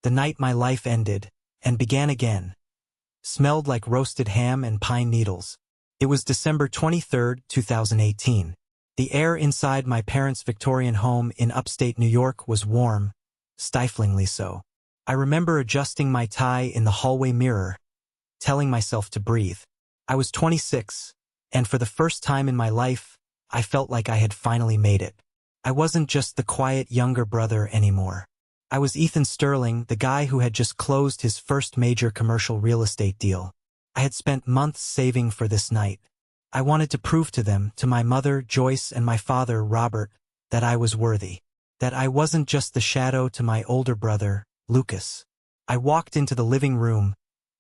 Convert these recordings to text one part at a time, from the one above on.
The night my life ended, and began again. Smelled like roasted ham and pine needles. It was December 23, 2018. The air inside my parents' Victorian home in upstate New York was warm, stiflingly so. I remember adjusting my tie in the hallway mirror, telling myself to breathe. I was 26, and for the first time in my life, I felt like I had finally made it. I wasn't just the quiet younger brother anymore. I was Ethan Sterling, the guy who had just closed his first major commercial real estate deal. I had spent months saving for this night. I wanted to prove to them, to my mother, Joyce, and my father, Robert, that I was worthy. That I wasn't just the shadow to my older brother, Lucas. I walked into the living room,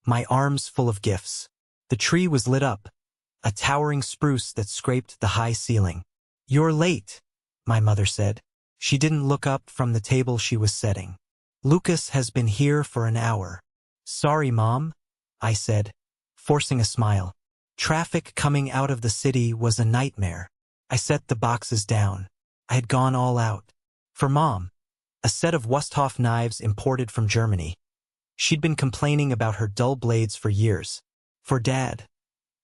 my arms full of gifts. The tree was lit up, a towering spruce that scraped the high ceiling. "You're late," my mother said. She didn't look up from the table she was setting. "Lucas has been here for an hour." "Sorry, Mom," I said, forcing a smile. Traffic coming out of the city was a nightmare. I set the boxes down. I had gone all out. For Mom, a set of Wusthof knives imported from Germany. She'd been complaining about her dull blades for years. For Dad,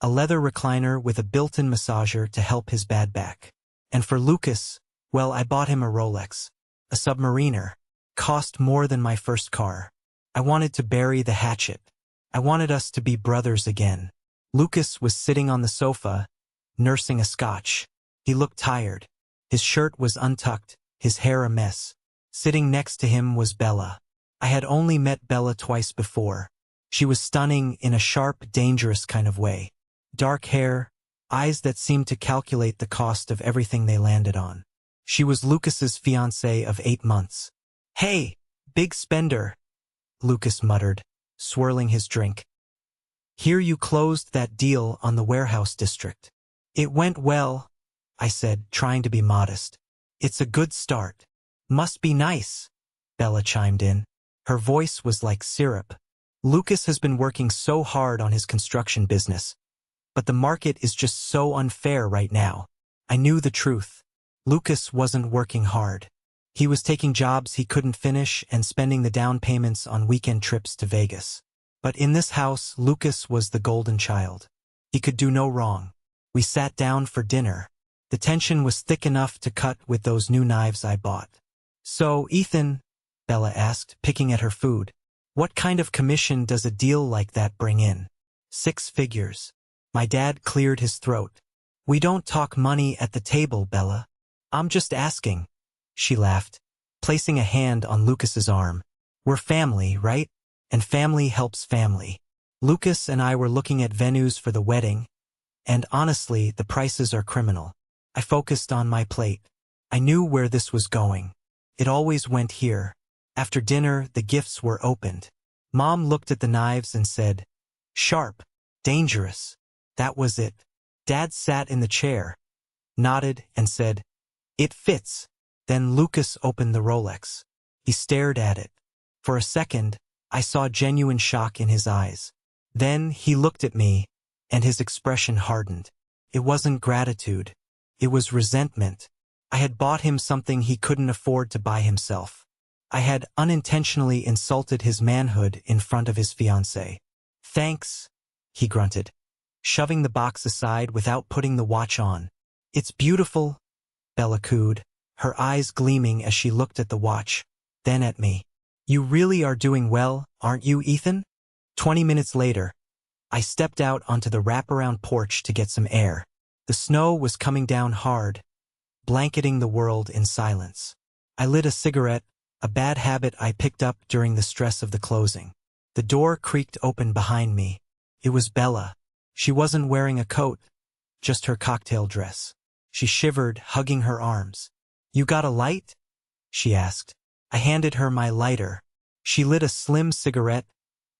a leather recliner with a built-in massager to help his bad back. And for Lucas, well, I bought him a Rolex. A Submariner. Cost more than my first car. I wanted to bury the hatchet. I wanted us to be brothers again. Lucas was sitting on the sofa, nursing a scotch. He looked tired. His shirt was untucked, his hair a mess. Sitting next to him was Bella. I had only met Bella twice before. She was stunning in a sharp, dangerous kind of way. Dark hair, eyes that seemed to calculate the cost of everything they landed on. She was Lucas's fiancée of 8 months. "Hey, big spender," Lucas muttered, swirling his drink. "Hear you closed that deal on the warehouse district." "It went well," I said, trying to be modest. "It's a good start." "Must be nice," Bella chimed in. Her voice was like syrup. "Lucas has been working so hard on his construction business. But the market is just so unfair right now." I knew the truth. Lucas wasn't working hard. He was taking jobs he couldn't finish and spending the down payments on weekend trips to Vegas. But in this house, Lucas was the golden child. He could do no wrong. We sat down for dinner. The tension was thick enough to cut with those new knives I bought. "So, Ethan," Bella asked, picking at her food, "what kind of commission does a deal like that bring in?" "6 figures. My dad cleared his throat. "We don't talk money at the table, Bella. I'm just asking." She laughed, placing a hand on Lucas's arm. "We're family, right? And family helps family." Lucas and I were looking at venues for the wedding, and honestly, the prices are criminal. I focused on my plate. I knew where this was going. It always went here. After dinner, the gifts were opened. Mom looked at the knives and said, "Sharp, dangerous." That was it. Dad sat in the chair, nodded, and said, "It fits." Then Lucas opened the Rolex. He stared at it. For a second, I saw genuine shock in his eyes. Then he looked at me, and his expression hardened. It wasn't gratitude. It was resentment. I had bought him something he couldn't afford to buy himself. I had unintentionally insulted his manhood in front of his fiancée. "Thanks," he grunted, shoving the box aside without putting the watch on. "It's beautiful," Bella cooed, her eyes gleaming as she looked at the watch, then at me. "You really are doing well, aren't you, Ethan?" 20 minutes later, I stepped out onto the wraparound porch to get some air. The snow was coming down hard, blanketing the world in silence. I lit a cigarette, a bad habit I picked up during the stress of the closing. The door creaked open behind me. It was Bella. She wasn't wearing a coat, just her cocktail dress. She shivered, hugging her arms. "You got a light?" she asked. I handed her my lighter. She lit a slim cigarette,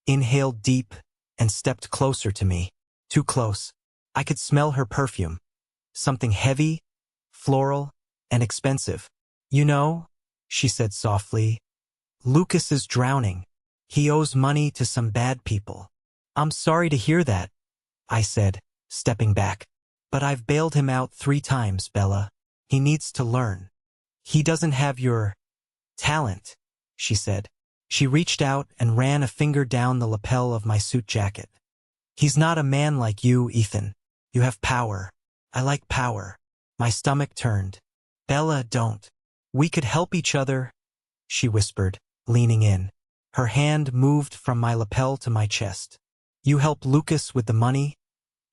inhaled deep, and stepped closer to me. Too close. I could smell her perfume. Something heavy, floral, and expensive. "You know," she said softly, "Lucas is drowning. He owes money to some bad people." "I'm sorry to hear that," I said, stepping back. "But I've bailed him out 3 times, Bella. He needs to learn. He doesn't have your talent," she said. She reached out and ran a finger down the lapel of my suit jacket. He's not a man like you, Ethan. You have power. I like power. My stomach turned. Bella, don't. We could help each other, she whispered, leaning in. Her hand moved from my lapel to my chest. You help Lucas with the money,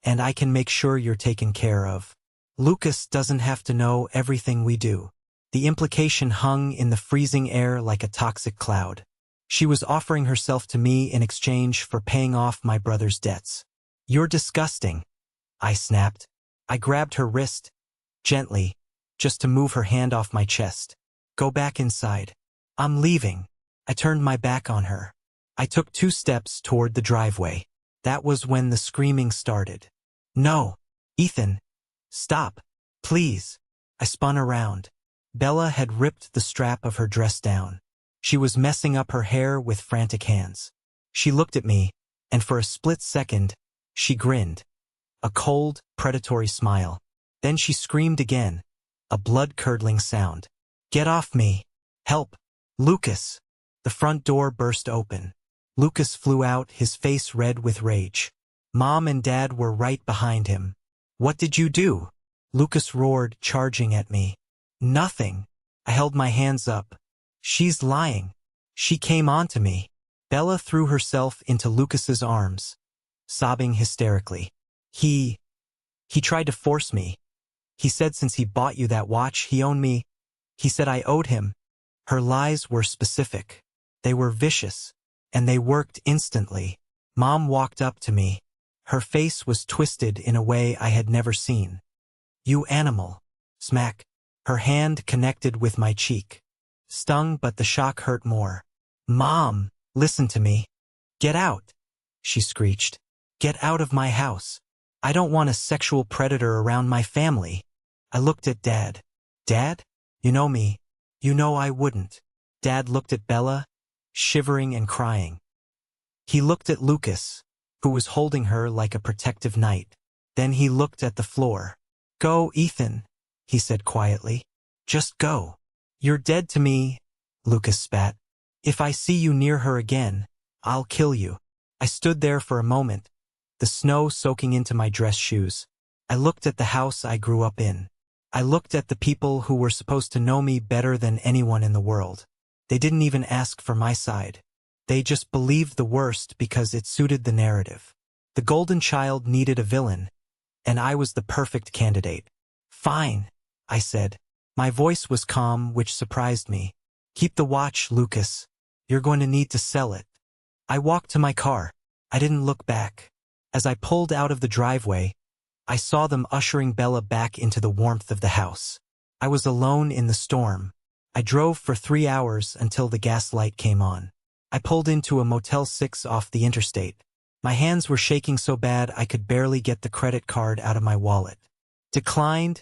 and I can make sure you're taken care of. Lucas doesn't have to know everything we do. The implication hung in the freezing air like a toxic cloud. She was offering herself to me in exchange for paying off my brother's debts. You're disgusting, I snapped. I grabbed her wrist, gently, just to move her hand off my chest. Go back inside. I'm leaving. I turned my back on her. I took 2 steps toward the driveway. That was when the screaming started. No, Ethan, stop, please. I spun around. Bella had ripped the strap of her dress down. She was messing up her hair with frantic hands. She looked at me, and for a split second, she grinned. A cold, predatory smile. Then she screamed again, a blood-curdling sound. Get off me. Help. Lucas. The front door burst open. Lucas flew out, his face red with rage. Mom and Dad were right behind him. What did you do? Lucas roared, charging at me. Nothing. I held my hands up. She's lying. She came onto me. Bella threw herself into Lucas's arms, sobbing hysterically. He tried to force me. He said since he bought you that watch, he owned me. He said I owed him. Her lies were specific. They were vicious, and they worked instantly. Mom walked up to me. Her face was twisted in a way I had never seen. You animal. Smack. Her hand connected with my cheek. Stung, but the shock hurt more. Mom, listen to me. Get out, she screeched. Get out of my house. I don't want a sexual predator around my family. I looked at Dad. Dad? You know me. You know I wouldn't. Dad looked at Bella, shivering and crying. He looked at Lucas, who was holding her like a protective knight. Then he looked at the floor. Go, Ethan, he said quietly. Just go. You're dead to me, Lucas spat. If I see you near her again, I'll kill you. I stood there for a moment, the snow soaking into my dress shoes. I looked at the house I grew up in. I looked at the people who were supposed to know me better than anyone in the world. They didn't even ask for my side. They just believed the worst because it suited the narrative. The golden child needed a villain, and I was the perfect candidate. Fine, I said. My voice was calm, which surprised me. Keep the watch, Lucas. You're going to need to sell it. I walked to my car. I didn't look back. As I pulled out of the driveway, I saw them ushering Bella back into the warmth of the house. I was alone in the storm. I drove for 3 hours until the gas light came on. I pulled into a Motel 6 off the interstate. My hands were shaking so bad I could barely get the credit card out of my wallet. Declined,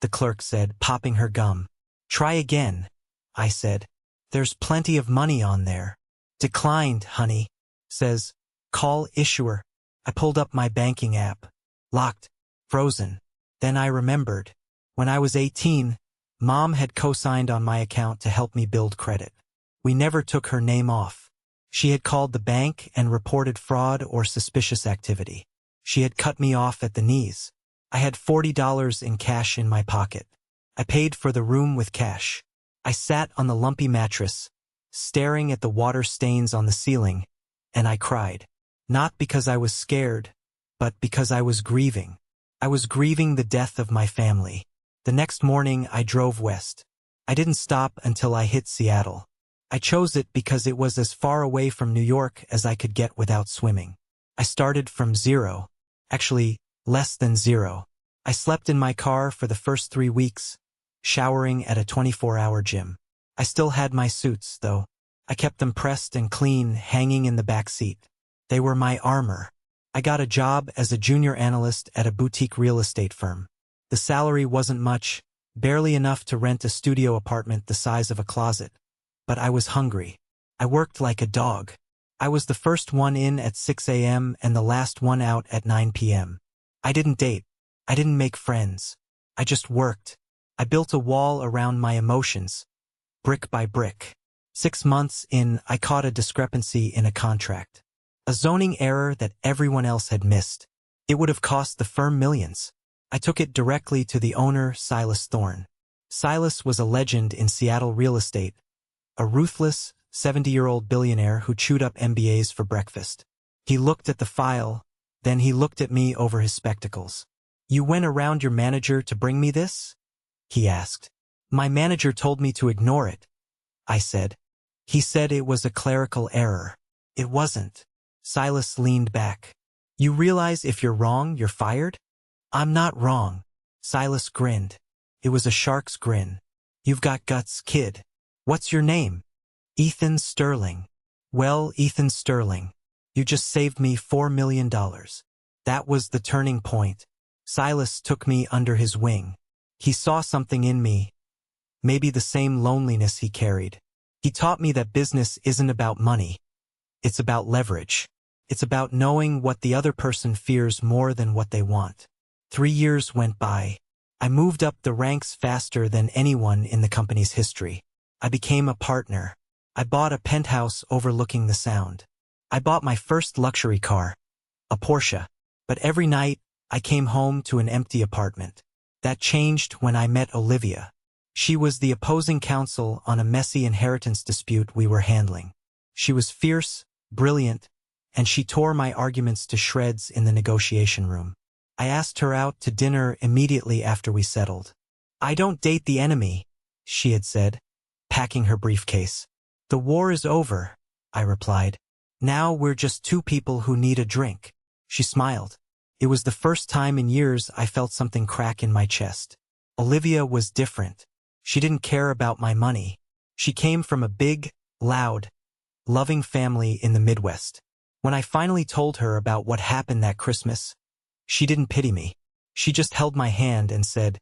the clerk said, popping her gum. Try again, I said. There's plenty of money on there. Declined, honey. Says, call issuer. I pulled up my banking app. Locked. Frozen. Then I remembered. When I was 18, Mom had co-signed on my account to help me build credit. We never took her name off. She had called the bank and reported fraud or suspicious activity. She had cut me off at the knees. I had $40 in cash in my pocket. I paid for the room with cash. I sat on the lumpy mattress, staring at the water stains on the ceiling, and I cried. Not because I was scared, but because I was grieving. I was grieving the death of my family. The next morning I drove west. I didn't stop until I hit Seattle. I chose it because it was as far away from New York as I could get without swimming. I started from zero. Actually, less than zero. I slept in my car for the first 3 weeks, showering at a 24-hour gym. I still had my suits, though. I kept them pressed and clean, hanging in the back seat. They were my armor. I got a job as a junior analyst at a boutique real estate firm. The salary wasn't much, barely enough to rent a studio apartment the size of a closet. But I was hungry. I worked like a dog. I was the first one in at 6 a.m. and the last one out at 9 p.m. I didn't date. I didn't make friends. I just worked. I built a wall around my emotions, brick by brick. 6 months in, I caught a discrepancy in a contract. A zoning error that everyone else had missed. It would have cost the firm millions. I took it directly to the owner, Silas Thorne. Silas was a legend in Seattle real estate, a ruthless, 70-year-old billionaire who chewed up MBAs for breakfast. He looked at the file, then he looked at me over his spectacles. "You went around your manager to bring me this?" he asked. "My manager told me to ignore it," I said. "He said it was a clerical error." "It wasn't." Silas leaned back. "You realize if you're wrong, you're fired?" "I'm not wrong." Silas grinned. It was a shark's grin. "You've got guts, kid. What's your name?" "Ethan Sterling." "Well, Ethan Sterling, you just saved me $4 million. That was the turning point." Silas took me under his wing. He saw something in me, maybe the same loneliness he carried. He taught me that business isn't about money. It's about leverage. It's about knowing what the other person fears more than what they want. 3 years went by. I moved up the ranks faster than anyone in the company's history. I became a partner. I bought a penthouse overlooking the Sound. I bought my first luxury car, a Porsche. But every night, I came home to an empty apartment. That changed when I met Olivia. She was the opposing counsel on a messy inheritance dispute we were handling. She was fierce, brilliant, and she tore my arguments to shreds in the negotiation room. I asked her out to dinner immediately after we settled. "I don't date the enemy," she had said, packing her briefcase. "The war is over," I replied. "Now we're just two people who need a drink." She smiled. It was the first time in years I felt something crack in my chest. Olivia was different. She didn't care about my money. She came from a big, loud, loving family in the Midwest. When I finally told her about what happened that Christmas, she didn't pity me. She just held my hand and said,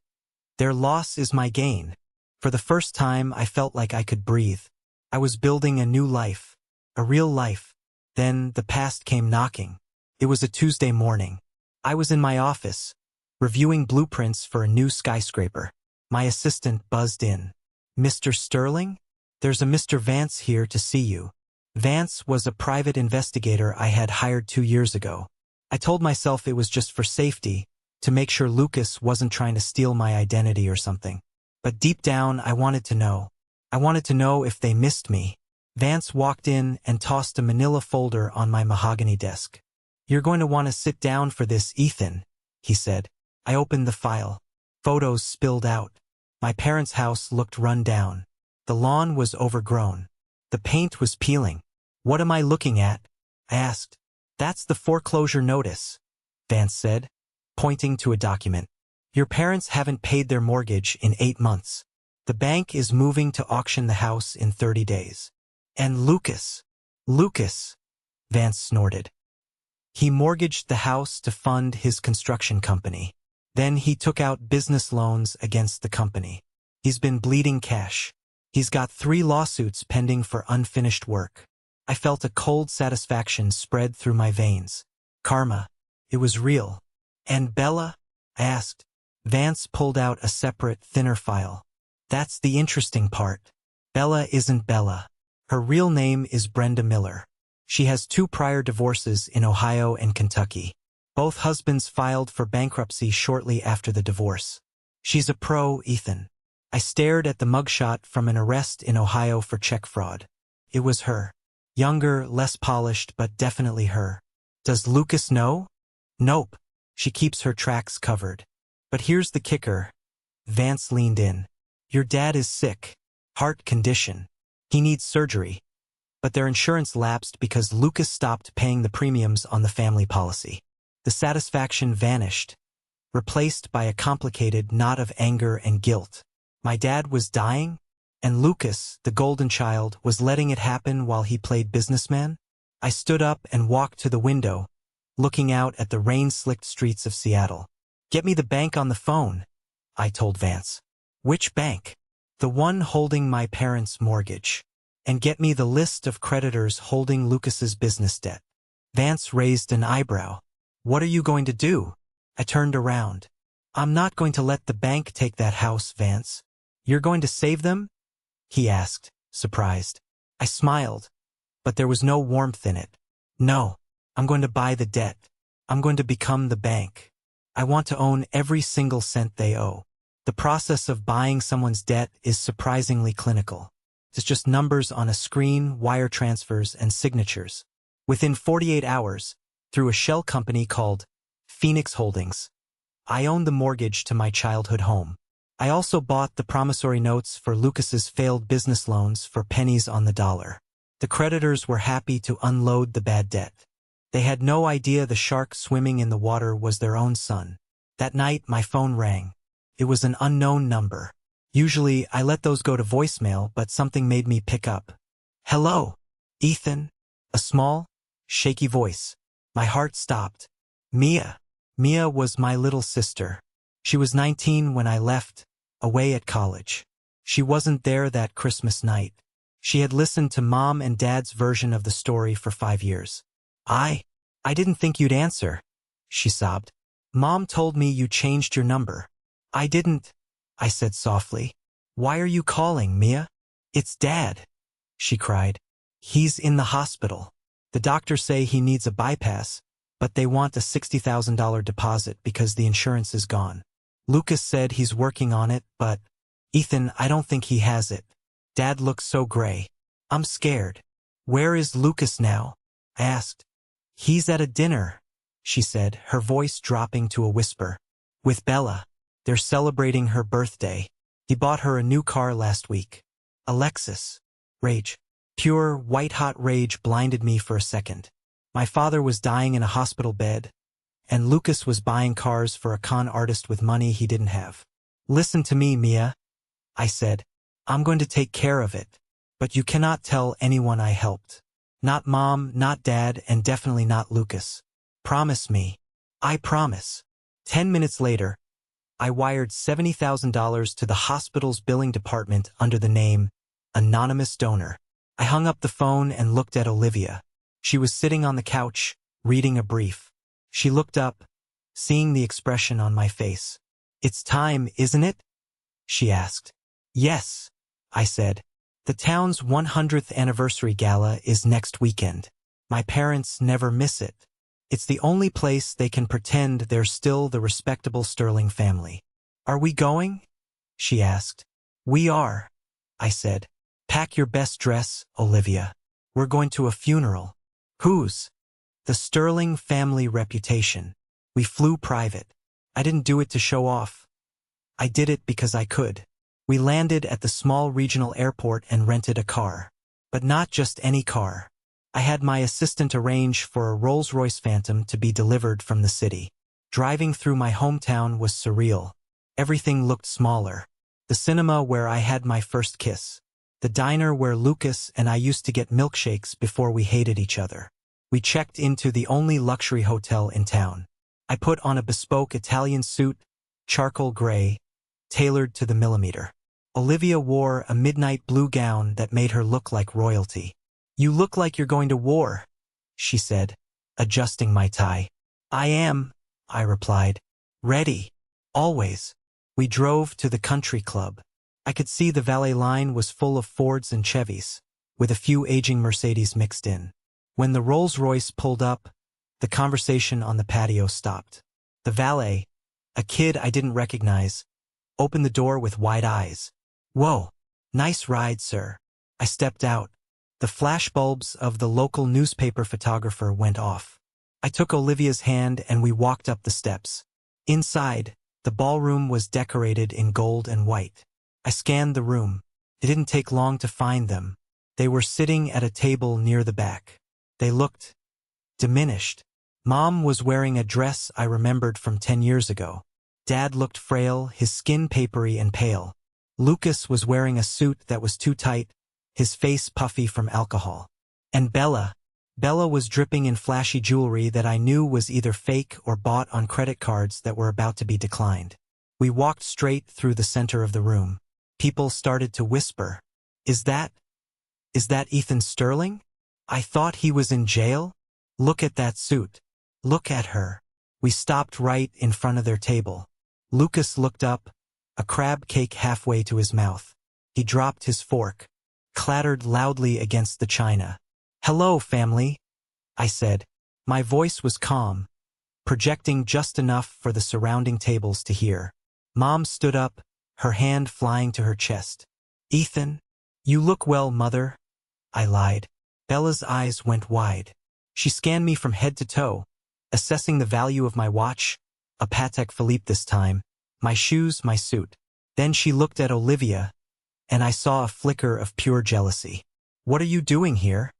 "Their loss is my gain." For the first time, I felt like I could breathe. I was building a new life, a real life. Then the past came knocking. It was a Tuesday morning. I was in my office, reviewing blueprints for a new skyscraper. My assistant buzzed in. "Mr. Sterling? There's a Mr. Vance here to see you." Vance was a private investigator I had hired 2 years ago. I told myself it was just for safety, to make sure Lucas wasn't trying to steal my identity or something. But deep down, I wanted to know. I wanted to know if they missed me. Vance walked in and tossed a manila folder on my mahogany desk. "You're going to want to sit down for this, Ethan," he said. I opened the file. Photos spilled out. My parents' house looked run down. The lawn was overgrown. The paint was peeling. "What am I looking at?" I asked. "That's the foreclosure notice," Vance said, pointing to a document. "Your parents haven't paid their mortgage in 8 months. The bank is moving to auction the house in 30 days. And Lucas, Vance snorted. "He mortgaged the house to fund his construction company. Then he took out business loans against the company. He's been bleeding cash. He's got 3 lawsuits pending for unfinished work." I felt a cold satisfaction spread through my veins. Karma. It was real. "And Bella?" I asked. Vance pulled out a separate, thinner file. "That's the interesting part. Bella isn't Bella. Her real name is Brenda Miller. She has 2 prior divorces in Ohio and Kentucky. Both husbands filed for bankruptcy shortly after the divorce. She's a pro, Ethan." I stared at the mugshot from an arrest in Ohio for check fraud. It was her. Younger, less polished, but definitely her. "Does Lucas know?" "Nope. She keeps her tracks covered. But here's the kicker." Vance leaned in. "Your dad is sick. Heart condition. He needs surgery. But their insurance lapsed because Lucas stopped paying the premiums on the family policy." The satisfaction vanished, replaced by a complicated knot of anger and guilt. My dad was dying, and Lucas, the golden child, was letting it happen while he played businessman? I stood up and walked to the window, looking out at the rain-slicked streets of Seattle. "Get me the bank on the phone," I told Vance. "Which bank?" "The one holding my parents' mortgage. And get me the list of creditors holding Lucas's business debt." Vance raised an eyebrow. "What are you going to do?" I turned around. "I'm not going to let the bank take that house, Vance." "You're going to save them?" he asked, surprised. I smiled, but there was no warmth in it. No, I'm going to buy the debt. I'm going to become the bank. I want to own every single cent they owe. The process of buying someone's debt is surprisingly clinical. It's just numbers on a screen, wire transfers, and signatures. Within 48 hours, through a shell company called Phoenix Holdings, I owned the mortgage to my childhood home. I also bought the promissory notes for Lucas's failed business loans for pennies on the dollar. The creditors were happy to unload the bad debt. They had no idea the shark swimming in the water was their own son. That night, my phone rang. It was an unknown number. Usually, I let those go to voicemail, but something made me pick up. Hello, Ethan? A small, shaky voice. My heart stopped. Mia. Mia was my little sister. She was 19 when I left, away at college. She wasn't there that Christmas night. She had listened to Mom and Dad's version of the story for 5 years. I didn't think you'd answer, she sobbed. Mom told me you changed your number. I didn't, I said softly. Why are you calling, Mia? It's Dad, she cried. He's in the hospital. The doctors say he needs a bypass, but they want a $60,000 deposit because the insurance is gone. Lucas said he's working on it, but, Ethan, I don't think he has it. Dad looks so gray. I'm scared. Where is Lucas now? I asked. He's at a dinner, she said, her voice dropping to a whisper. With Bella. They're celebrating her birthday. He bought her a new car last week. Alexis. Rage. Pure, white-hot rage blinded me for a second. My father was dying in a hospital bed, and Lucas was buying cars for a con artist with money he didn't have. Listen to me, Mia, I said. I'm going to take care of it, but you cannot tell anyone I helped. Not Mom, not Dad, and definitely not Lucas. Promise me. I promise. 10 minutes later, I wired $70,000 to the hospital's billing department under the name Anonymous Donor. I hung up the phone and looked at Olivia. She was sitting on the couch, reading a brief. She looked up, seeing the expression on my face. It's time, isn't it? She asked. Yes, I said. The town's 100th anniversary gala is next weekend. My parents never miss it. It's the only place they can pretend they're still the respectable Sterling family. Are we going? She asked. We are, I said. Pack your best dress, Olivia. We're going to a funeral. Whose? The Sterling family reputation. We flew private. I didn't do it to show off. I did it because I could. We landed at the small regional airport and rented a car. But not just any car. I had my assistant arrange for a Rolls-Royce Phantom to be delivered from the city. Driving through my hometown was surreal. Everything looked smaller. The cinema where I had my first kiss. The diner where Lucas and I used to get milkshakes before we hated each other. We checked into the only luxury hotel in town. I put on a bespoke Italian suit, charcoal gray, tailored to the millimeter. Olivia wore a midnight blue gown that made her look like royalty. You look like you're going to war, she said, adjusting my tie. I am, I replied. Ready. Always. We drove to the country club. I could see the valet line was full of Fords and Chevys, with a few aging Mercedes mixed in. When the Rolls-Royce pulled up, the conversation on the patio stopped. The valet, a kid I didn't recognize, opened the door with wide eyes. Whoa, nice ride, sir. I stepped out. The flashbulbs of the local newspaper photographer went off. I took Olivia's hand and we walked up the steps. Inside, the ballroom was decorated in gold and white. I scanned the room. It didn't take long to find them. They were sitting at a table near the back. They looked diminished. Mom was wearing a dress I remembered from 10 years ago. Dad looked frail, his skin papery and pale. Lucas was wearing a suit that was too tight, his face puffy from alcohol. And Bella was dripping in flashy jewelry that I knew was either fake or bought on credit cards that were about to be declined. We walked straight through the center of the room. People started to whisper, Is that Ethan Sterling? I thought he was in jail? Look at that suit. Look at her. We stopped right in front of their table. Lucas looked up, a crab cake halfway to his mouth. He dropped his fork. clattered loudly against the china. "Hello, family," I said. My voice was calm, projecting just enough for the surrounding tables to hear. Mom stood up, her hand flying to her chest. "Ethan, you look well, mother," I lied. Bella's eyes went wide. She scanned me from head to toe, assessing the value of my watch, a Patek Philippe this time, my shoes, my suit. Then she looked at Olivia, and I saw a flicker of pure jealousy. "What are you doing here?"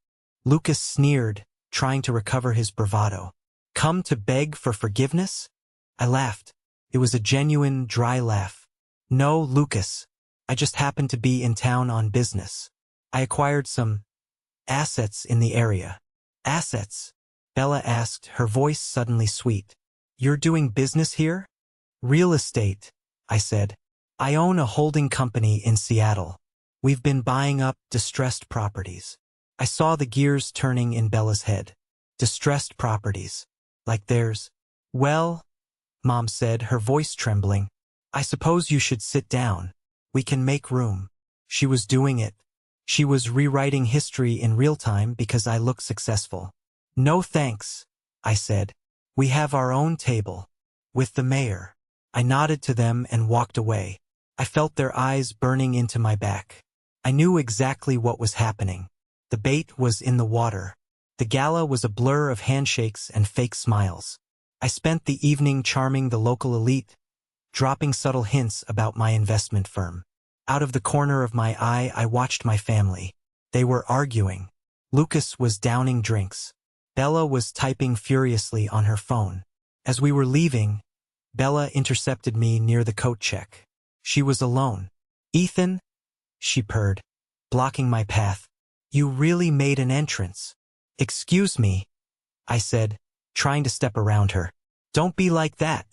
Lucas sneered, trying to recover his bravado. "Come to beg for forgiveness?" I laughed. It was a genuine, dry laugh. "No, Lucas. I just happened to be in town on business. I acquired some assets in the area." "Assets?" Bella asked, her voice suddenly sweet. "You're doing business here?" "Real estate," I said. "I own a holding company in Seattle. We've been buying up distressed properties." I saw the gears turning in Bella's head. Distressed properties. Like theirs. "Well," Mom said, her voice trembling, "I suppose you should sit down. We can make room." She was doing it. She was rewriting history in real time because I looked successful. "No thanks," I said. "We have our own table. With the mayor." I nodded to them and walked away. I felt their eyes burning into my back. I knew exactly what was happening. The bait was in the water. The gala was a blur of handshakes and fake smiles. I spent the evening charming the local elite, dropping subtle hints about my investment firm. Out of the corner of my eye, I watched my family. They were arguing. Lucas was downing drinks. Bella was typing furiously on her phone. As we were leaving, Bella intercepted me near the coat check. She was alone. "Ethan?" she purred, blocking my path. "You really made an entrance." "Excuse me," I said, trying to step around her. "Don't be like that,"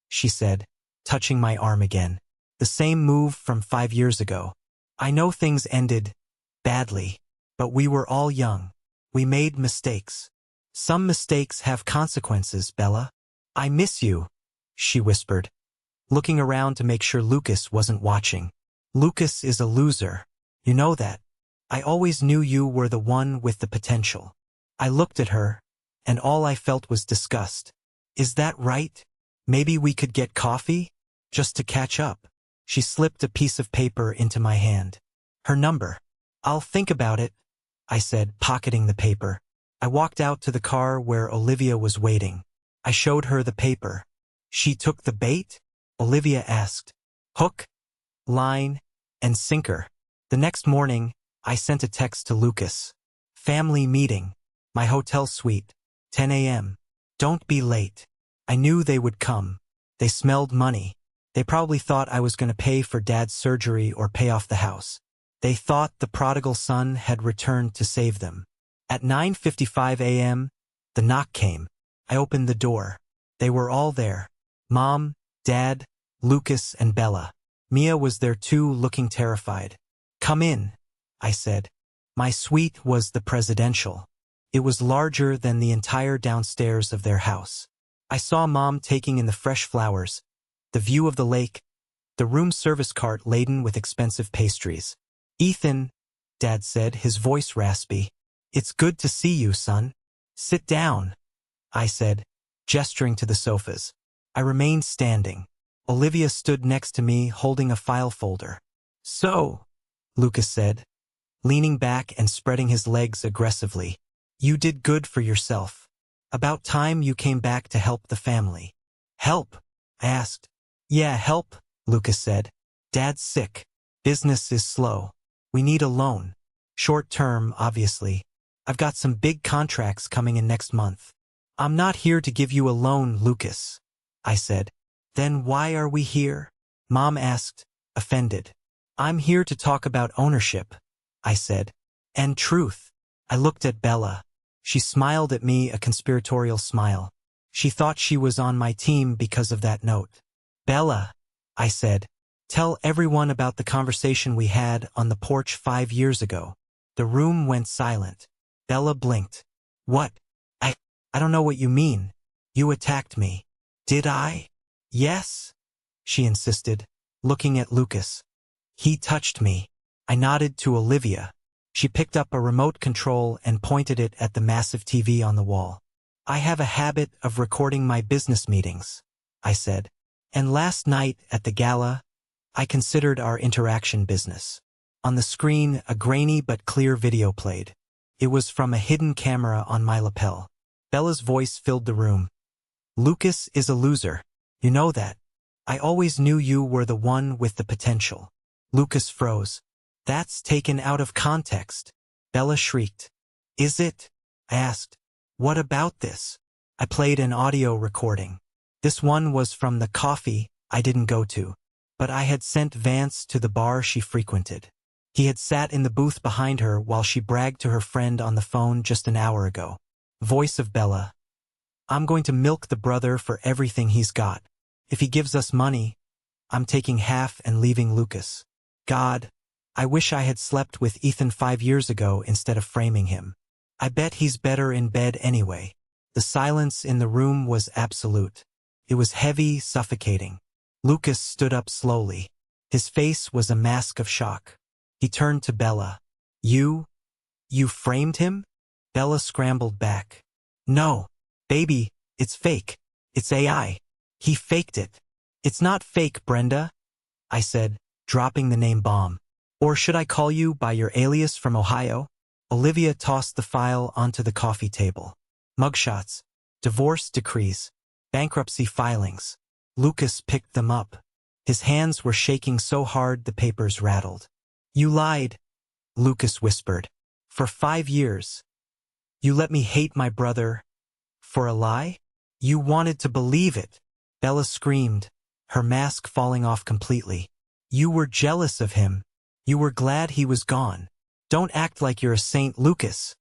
she said, touching my arm again. The same move from 5 years ago. "I know things ended badly, but we were all young. We made mistakes. Some mistakes have consequences, Bella." "I miss you," she whispered, looking around to make sure Lucas wasn't watching. "Lucas is a loser. You know that. I always knew you were the one with the potential." I looked at her, and all I felt was disgust. "Is that right? Maybe we could get coffee? Just to catch up." She slipped a piece of paper into my hand. "Her number." "I'll think about it," I said, pocketing the paper. I walked out to the car where Olivia was waiting. I showed her the paper. "She took the bait?" Olivia asked. "Hook, line, and sinker." The next morning, I sent a text to Lucas. "Family meeting. My hotel suite. 10 a.m. Don't be late." I knew they would come. They smelled money. They probably thought I was going to pay for Dad's surgery or pay off the house. They thought the prodigal son had returned to save them. At 9:55 a.m., the knock came. I opened the door. They were all there. Mom, Dad, Lucas, and Bella. Mia was there too, looking terrified. "Come in," I said. My suite was the presidential. It was larger than the entire downstairs of their house. I saw Mom taking in the fresh flowers, the view of the lake, the room service cart laden with expensive pastries. "Ethan," Dad said, his voice raspy. "It's good to see you, son." "Sit down," I said, gesturing to the sofas. I remained standing. Olivia stood next to me, holding a file folder. "So," Lucas said, leaning back and spreading his legs aggressively, "you did good for yourself. About time you came back to help the family." "Help?" I asked. "Yeah, help," Lucas said. "Dad's sick. Business is slow. We need a loan. Short term, obviously. I've got some big contracts coming in next month." "I'm not here to give you a loan, Lucas," I said. "Then why are we here?" Mom asked, offended. "I'm here to talk about ownership," I said. "And truth." I looked at Bella. She smiled at me, a conspiratorial smile. She thought she was on my team because of that note. "Bella," I said, "tell everyone about the conversation we had on the porch 5 years ago." The room went silent. Bella blinked. "What? I don't know what you mean. You attacked me." "Did I?" "Yes," she insisted, looking at Lucas. "He touched me." I nodded to Olivia. She picked up a remote control and pointed it at the massive TV on the wall. "I have a habit of recording my business meetings," I said. "And last night at the gala, I considered our interaction business." On the screen, a grainy but clear video played. It was from a hidden camera on my lapel. Bella's voice filled the room. "Lucas is a loser. You know that. I always knew you were the one with the potential." Lucas froze. "That's taken out of context," Bella shrieked. "Is it?" I asked. "What about this?" I played an audio recording. This one was from the coffee I didn't go to, but I had sent Vance to the bar she frequented. He had sat in the booth behind her while she bragged to her friend on the phone just an hour ago. Voice of Bella. "I'm going to milk the brother for everything he's got. If he gives us money, I'm taking half and leaving Lucas. God, I wish I had slept with Ethan 5 years ago instead of framing him. I bet he's better in bed anyway." The silence in the room was absolute. It was heavy, suffocating. Lucas stood up slowly. His face was a mask of shock. He turned to Bella. You framed him?" Bella scrambled back. "No, baby, it's fake. It's AI. He faked it." "It's not fake, Brenda," I said, dropping the name bomb. "Or should I call you by your alias from Ohio?" Olivia tossed the file onto the coffee table. Mugshots, divorce decrees, bankruptcy filings. Lucas picked them up. His hands were shaking so hard the papers rattled. "You lied," Lucas whispered. "For 5 years. You let me hate my brother. For a lie? You wanted to believe it." Bella screamed, her mask falling off completely. "You were jealous of him. You were glad he was gone. Don't act like you're a saint, Lucas."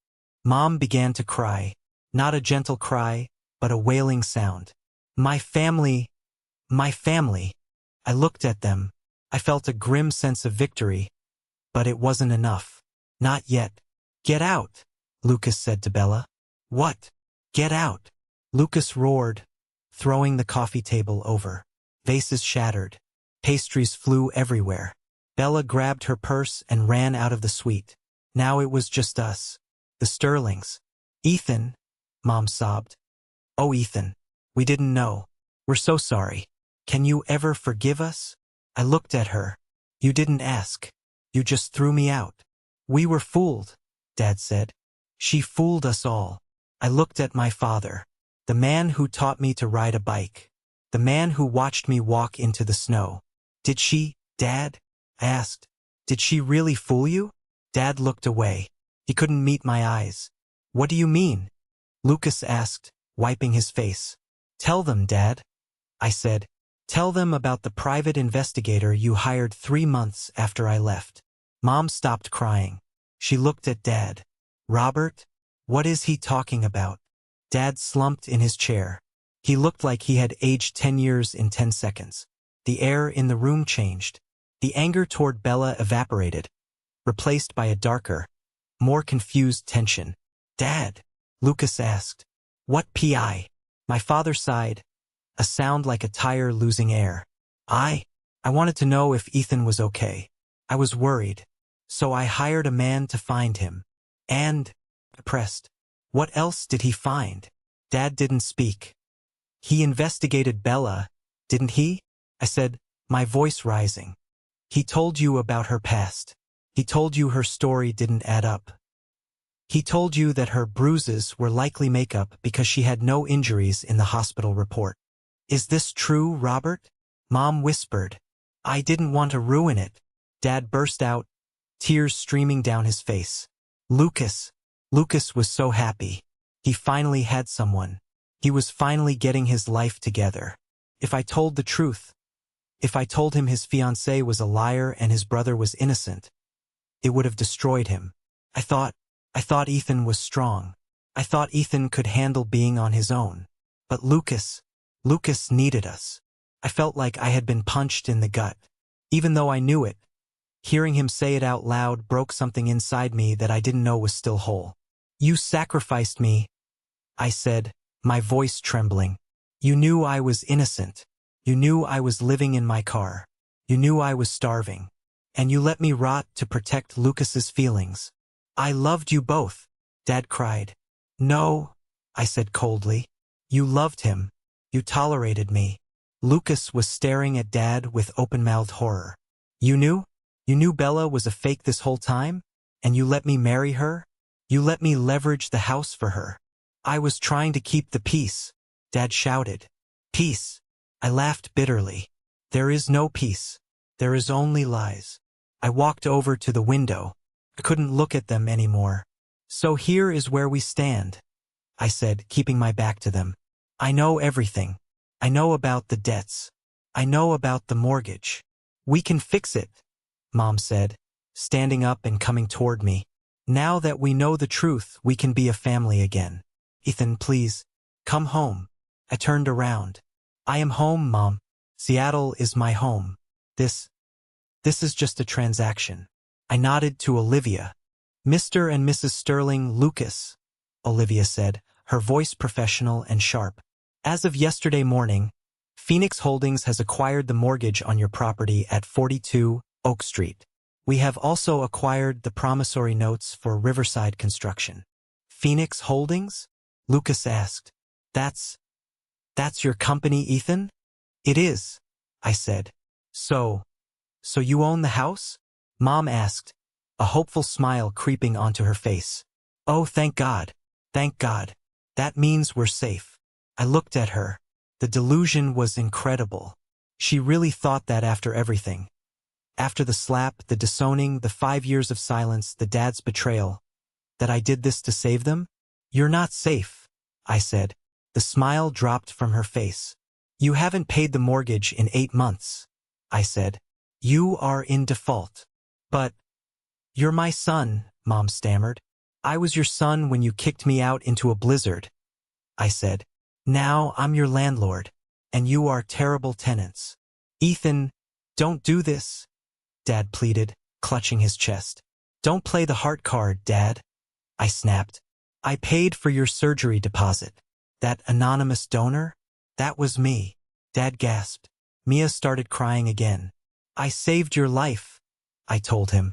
Mom began to cry. Not a gentle cry, but a wailing sound. My family. I looked at them. I felt a grim sense of victory. But it wasn't enough. Not yet. "Get out," Lucas said to Bella. "What? Get out?" Lucas roared, throwing the coffee table over. Vases shattered. Pastries flew everywhere. Bella grabbed her purse and ran out of the suite. Now it was just us. The Sterlings. "Ethan," Mom sobbed. "Oh, Ethan. We didn't know. We're so sorry. Can you ever forgive us?" I looked at her. "You didn't ask. You just threw me out." "We were fooled," Dad said. "She fooled us all." I looked at my father. The man who taught me to ride a bike. The man who watched me walk into the snow. "Did she, Dad?" I asked. "Did she really fool you?" Dad looked away. He couldn't meet my eyes. "What do you mean?" Lucas asked, wiping his face. "Tell them, Dad," I said. "Tell them about the private investigator you hired 3 months after I left." Mom stopped crying. She looked at Dad. "Robert? What is he talking about?" Dad slumped in his chair. He looked like he had aged 10 years in 10 seconds. The air in the room changed. The anger toward Bella evaporated, replaced by a darker, more confused tension. "Dad," Lucas asked. "What PI?" My father sighed, a sound like a tire losing air. I wanted to know if Ethan was okay. I was worried. So I hired a man to find him. And, pressed, what else did he find? Dad didn't speak. "He investigated Bella, didn't he?" I said, my voice rising. "He told you about her past. He told you her story didn't add up. He told you that her bruises were likely makeup because she had no injuries in the hospital report. Is this true, Robert?" Mom whispered. "I didn't want to ruin it." Dad burst out, tears streaming down his face. Lucas was so happy. He finally had someone. He was finally getting his life together. If I told the truth, if I told him his fiancée was a liar and his brother was innocent, it would have destroyed him. I thought Ethan was strong. I thought Ethan could handle being on his own. But Lucas needed us. I felt like I had been punched in the gut. Even though I knew it, hearing him say it out loud broke something inside me that I didn't know was still whole. "You sacrificed me," I said, my voice trembling. "You knew I was innocent. You knew I was living in my car. You knew I was starving. And you let me rot to protect Lucas's feelings." I loved you both, Dad cried. No, I said coldly. You loved him. You tolerated me. Lucas was staring at Dad with open-mouthed horror. You knew? You knew Bella was a fake this whole time? And you let me marry her? You let me leverage the house for her. I was trying to keep the peace, Dad shouted. Peace. I laughed bitterly. There is no peace. There is only lies. I walked over to the window. I couldn't look at them anymore. So here is where we stand, I said, keeping my back to them. I know everything. I know about the debts. I know about the mortgage. We can fix it, Mom said, standing up and coming toward me. Now that we know the truth, we can be a family again. Ethan, please, come home. I turned around. I am home, Mom. Seattle is my home. This is just a transaction. I nodded to Olivia. Mr. and Mrs. Sterling Lucas, Olivia said, her voice professional and sharp. As of yesterday morning, Phoenix Holdings has acquired the mortgage on your property at 42 Oak Street. We have also acquired the promissory notes for Riverside Construction. Phoenix Holdings? Lucas asked. That's your company, Ethan? It is, I said. So you own the house? Mom asked, a hopeful smile creeping onto her face. Oh, thank God. Thank God. That means we're safe. I looked at her. The delusion was incredible. She really thought that after everything. After the slap, the disowning, the 5 years of silence, the dad's betrayal, that I did this to save them? You're not safe, I said. The smile dropped from her face. You haven't paid the mortgage in 8 months, I said. You are in default. But you're my son, Mom stammered. I was your son when you kicked me out into a blizzard, I said. Now I'm your landlord, and you are terrible tenants. Ethan, don't do this, Dad pleaded, clutching his chest. Don't play the heart card, Dad, I snapped. I paid for your surgery deposit. That anonymous donor? That was me, Dad gasped. Mia started crying again. I saved your life, I told him.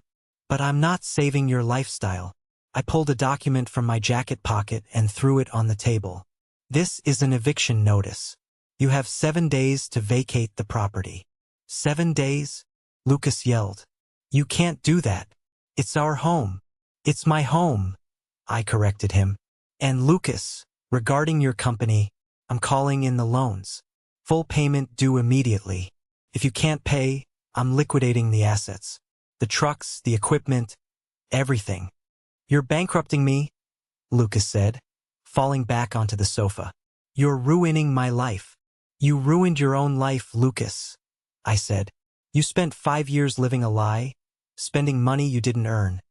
But I'm not saving your lifestyle. I pulled a document from my jacket pocket and threw it on the table. This is an eviction notice. You have 7 days to vacate the property. 7 days? Lucas yelled. You can't do that. It's our home. It's my home, I corrected him. And Lucas, regarding your company, I'm calling in the loans. Full payment due immediately. If you can't pay, I'm liquidating the assets. The trucks, the equipment, everything. You're bankrupting me, Lucas said, falling back onto the sofa. You're ruining my life. You ruined your own life, Lucas, I said. You spent 5 years living a lie, spending money you didn't earn,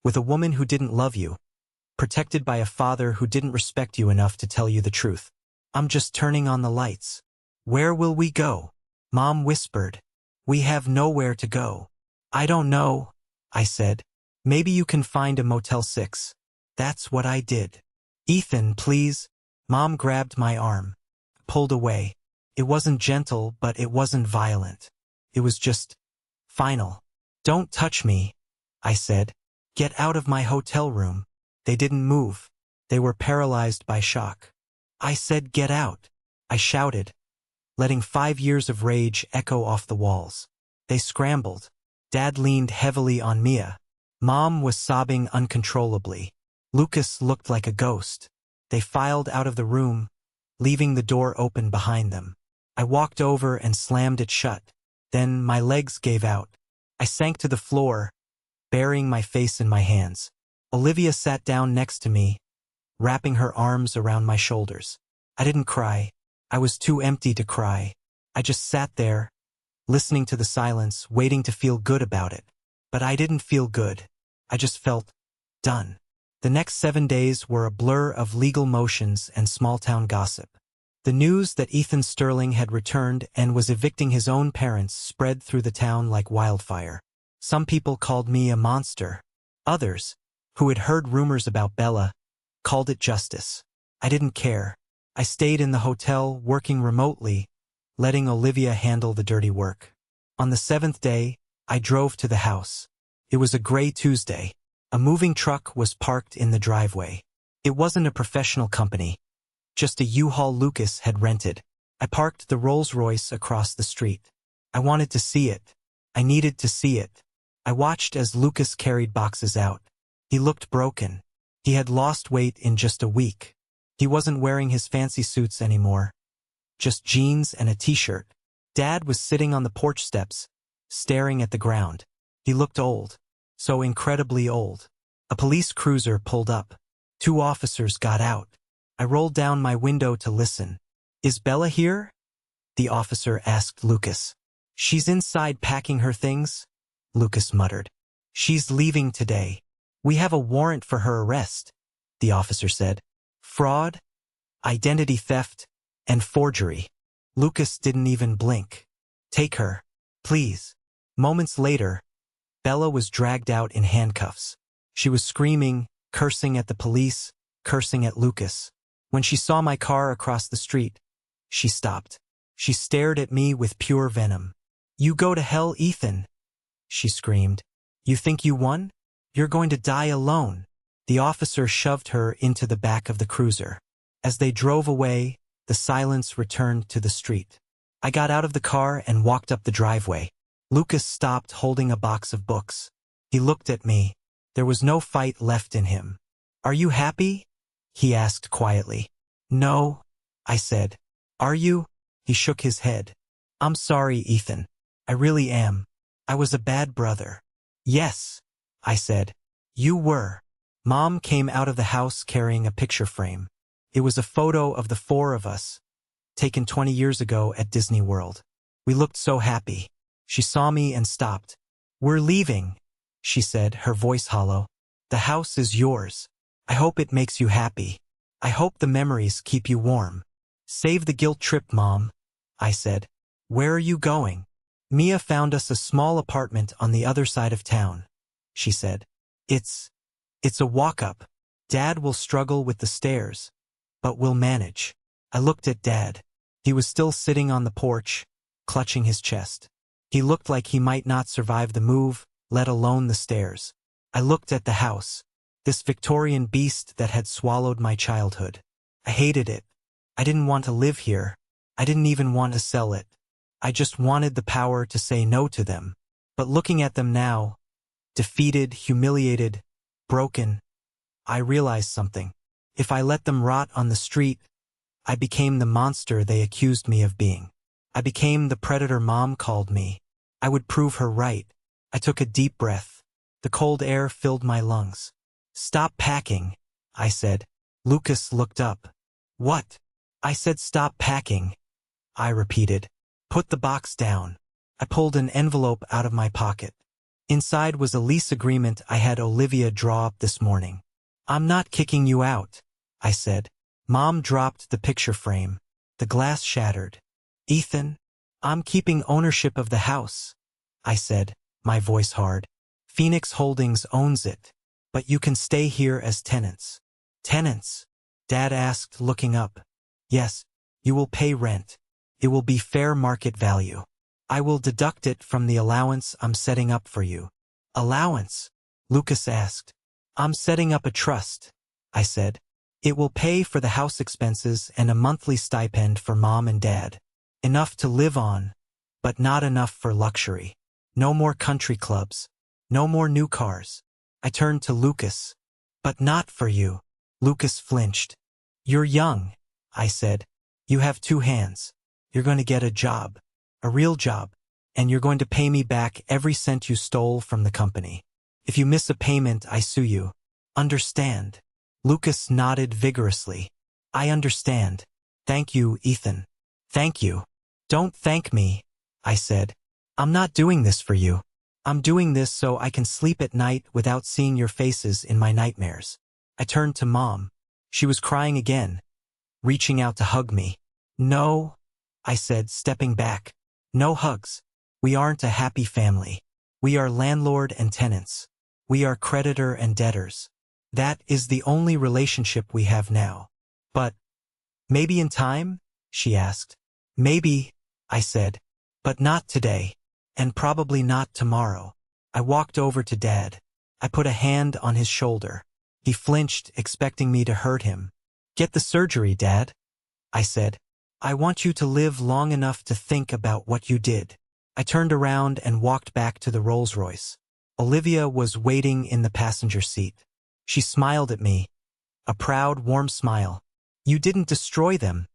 with a woman who didn't love you, protected by a father who didn't respect you enough to tell you the truth. I'm just turning on the lights. Where will we go? Mom whispered. We have nowhere to go. I don't know, I said. Maybe you can find a Motel 6. That's what I did. Ethan, please. Mom grabbed my arm, pulled away. It wasn't gentle, but it wasn't violent. It was just final. Don't touch me, I said. Get out of my hotel room. They didn't move. They were paralyzed by shock. I said get out, I shouted, letting 5 years of rage echo off the walls. They scrambled. Dad leaned heavily on Mia. Mom was sobbing uncontrollably. Lucas looked like a ghost. They filed out of the room, leaving the door open behind them. I walked over and slammed it shut. Then my legs gave out. I sank to the floor, burying my face in my hands. Olivia sat down next to me, wrapping her arms around my shoulders. I didn't cry. I was too empty to cry. I just sat there, listening to the silence, waiting to feel good about it. But I didn't feel good. I just felt done. The next 7 days were a blur of legal motions and small-town gossip. The news that Ethan Sterling had returned and was evicting his own parents spread through the town like wildfire. Some people called me a monster. Others, who had heard rumors about Bella, called it justice. I didn't care. I stayed in the hotel, working remotely, letting Olivia handle the dirty work. On the 7th day, I drove to the house. It was a gray Tuesday. A moving truck was parked in the driveway. It wasn't a professional company, just a U-Haul Lucas had rented. I parked the Rolls-Royce across the street. I wanted to see it. I needed to see it. I watched as Lucas carried boxes out. He looked broken. He had lost weight in just a week. He wasn't wearing his fancy suits anymore. Just jeans and a t-shirt. Dad was sitting on the porch steps, staring at the ground. He looked old. So incredibly old. A police cruiser pulled up. 2 officers got out. I rolled down my window to listen. "Is Bella here?" the officer asked Lucas. "She's inside packing her things," Lucas muttered. "She's leaving today. We have a warrant for her arrest," the officer said. "Fraud, identity theft, and forgery." Lucas didn't even blink. "Take her, please." Moments later, Bella was dragged out in handcuffs. She was screaming, cursing at the police, cursing at Lucas. When she saw my car across the street, she stopped. She stared at me with pure venom. "You go to hell, Ethan," she screamed. "You think you won? You're going to die alone." The officer shoved her into the back of the cruiser. As they drove away, the silence returned to the street. I got out of the car and walked up the driveway. Lucas stopped holding a box of books. He looked at me. There was no fight left in him. "Are you happy?" he asked quietly. "No," I said. "Are you?" He shook his head. "I'm sorry, Ethan. I really am. I was a bad brother." "Yes," I said. "You were." Mom came out of the house carrying a picture frame. It was a photo of the 4 of us, taken 20 years ago at Disney World. We looked so happy. She saw me and stopped. "We're leaving," she said, her voice hollow. "The house is yours. I hope it makes you happy. I hope the memories keep you warm." "Save the guilt trip, Mom," I said. "Where are you going?" "Mia found us a small apartment on the other side of town," she said. It's a walk-up. Dad will struggle with the stairs, but we'll manage." I looked at Dad. He was still sitting on the porch, clutching his chest. He looked like he might not survive the move, let alone the stairs. I looked at the house, this Victorian beast that had swallowed my childhood. I hated it. I didn't want to live here. I didn't even want to sell it. I just wanted the power to say no to them. But looking at them now, defeated, humiliated, broken, I realized something. If I let them rot on the street, I became the monster they accused me of being. I became the predator Mom called me. I would prove her right. I took a deep breath. The cold air filled my lungs. "Stop packing," I said. Lucas looked up. "What?" I said, "Stop packing," I repeated. "Put the box down." I pulled an envelope out of my pocket. Inside was a lease agreement I had Olivia draw up this morning. "I'm not kicking you out," I said. Mom dropped the picture frame. The glass shattered. "Ethan, I'm keeping ownership of the house," I said, my voice hard. "Phoenix Holdings owns it, but you can stay here as tenants." "Tenants?" Dad asked, looking up. "Yes, you will pay rent. It will be fair market value. I will deduct it from the allowance I'm setting up for you." "Allowance?" Lucas asked. "I'm setting up a trust," I said. "It will pay for the house expenses and a monthly stipend for Mom and Dad. Enough to live on, but not enough for luxury. No more country clubs. No more new cars." I turned to Lucas. "But not for you." Lucas flinched. "You're young," I said. "You have 2 hands. You're going to get a job. A real job. And you're going to pay me back every cent you stole from the company. If you miss a payment, I sue you. Understand?" Lucas nodded vigorously. "I understand. Thank you, Ethan." "Thank you." "Don't thank me," I said. "I'm not doing this for you. I'm doing this so I can sleep at night without seeing your faces in my nightmares." I turned to Mom. She was crying again, reaching out to hug me. "No," I said, stepping back. "No hugs. We aren't a happy family. We are landlord and tenants. We are creditor and debtors. That is the only relationship we have now." "But maybe in time?" she asked. "Maybe," I said, "but not today, and probably not tomorrow." I walked over to Dad. I put a hand on his shoulder. He flinched, expecting me to hurt him. "Get the surgery, Dad," I said. "I want you to live long enough to think about what you did." I turned around and walked back to the Rolls-Royce. Olivia was waiting in the passenger seat. She smiled at me, a proud, warm smile. "You didn't destroy them,"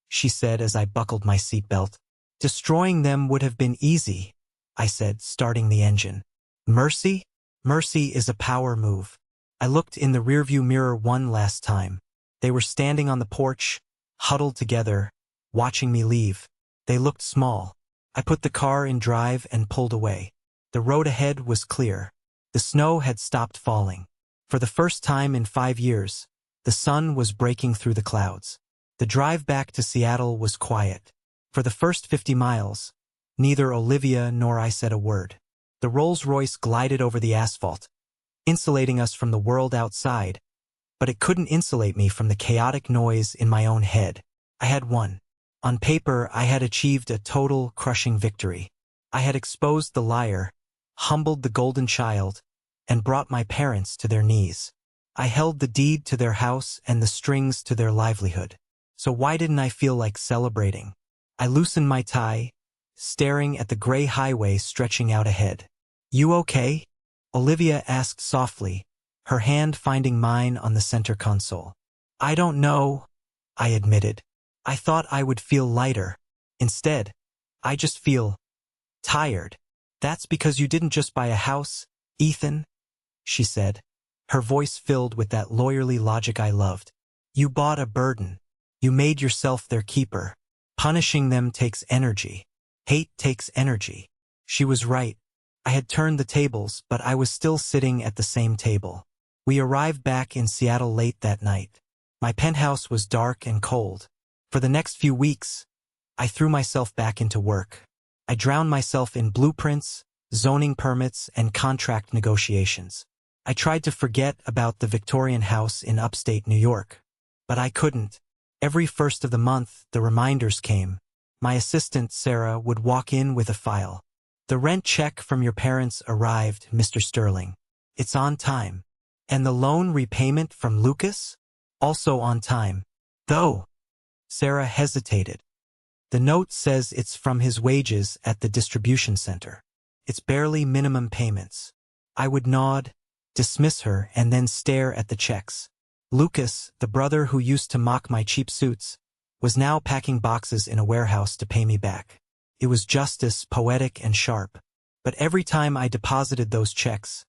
she said as I buckled my seatbelt. "Destroying them would have been easy," I said, starting the engine. "Mercy? Mercy is a power move." I looked in the rearview mirror one last time. They were standing on the porch, huddled together, watching me leave. They looked small. I put the car in drive and pulled away. The road ahead was clear. The snow had stopped falling. For the first time in 5 years, the sun was breaking through the clouds. The drive back to Seattle was quiet. For the first 50 miles, neither Olivia nor I said a word. The Rolls-Royce glided over the asphalt, insulating us from the world outside, but it couldn't insulate me from the chaotic noise in my own head. I had won. On paper, I had achieved a total, crushing victory. I had exposed the liar, humbled the golden child, and brought my parents to their knees. I held the deed to their house and the strings to their livelihood. So why didn't I feel like celebrating? I loosened my tie, staring at the gray highway stretching out ahead. "You okay?" Olivia asked softly, her hand finding mine on the center console. "I don't know," I admitted. "I thought I would feel lighter. Instead, I just feel tired." "That's because you didn't just buy a house, Ethan," she said, her voice filled with that lawyerly logic I loved. "You bought a burden. You made yourself their keeper. Punishing them takes energy. Hate takes energy." She was right. I had turned the tables, but I was still sitting at the same table. We arrived back in Seattle late that night. My penthouse was dark and cold. For the next few weeks, I threw myself back into work. I drowned myself in blueprints, zoning permits, and contract negotiations. I tried to forget about the Victorian house in upstate New York, but I couldn't. Every first of the month, the reminders came. My assistant, Sarah, would walk in with a file. "The rent check from your parents arrived, Mr. Sterling. It's on time. And the loan repayment from Lucas? Also on time. Though." Sarah hesitated. "The note says it's from his wages at the distribution center. It's barely minimum payments." I would nod, dismiss her, and then stare at the checks. Lucas, the brother who used to mock my cheap suits, was now packing boxes in a warehouse to pay me back. It was justice, poetic and sharp. But every time I deposited those checks,